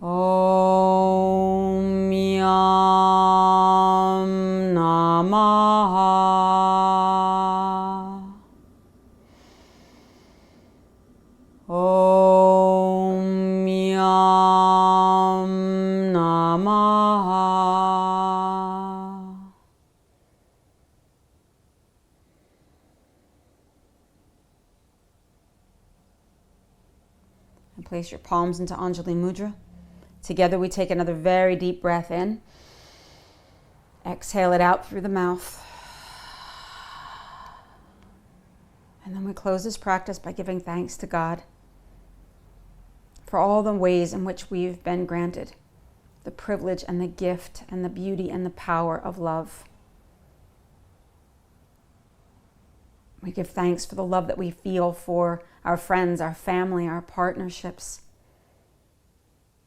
S1: Om, Yam, Namaha. Om, Yam, Namaha. Place your palms into Anjali Mudra. Together we take another very deep breath in. Exhale it out through the mouth. And then we close this practice by giving thanks to God for all the ways in which we've been granted the privilege and the gift and the beauty and the power of love. We give thanks for the love that we feel for our friends, our family, our partnerships,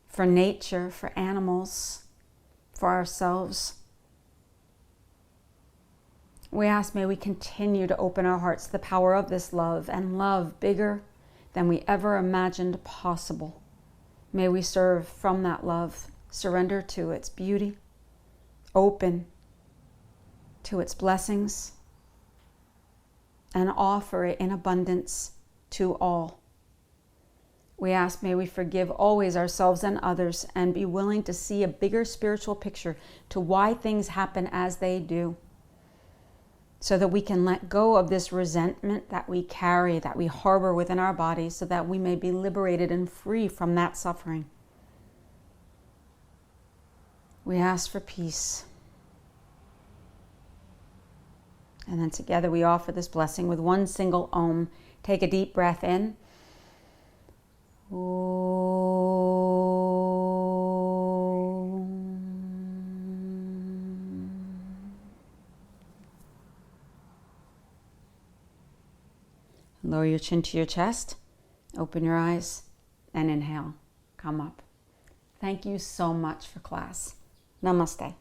S1: for nature, for animals, for ourselves. We ask, may we continue to open our hearts to the power of this love, and love bigger than we ever imagined possible. May we serve from that love, surrender to its beauty, open to its blessings, and offer it in abundance to all. We ask, may we forgive always ourselves and others, and be willing to see a bigger spiritual picture to why things happen as they do, so that we can let go of this resentment that we carry, that we harbor within our bodies, so that we may be liberated and free from that suffering. We ask for peace. And then together we offer this blessing with one single Om. Take a deep breath in. Om. Lower your chin to your chest. Open your eyes and inhale. Come up. Thank you so much for class. Namaste.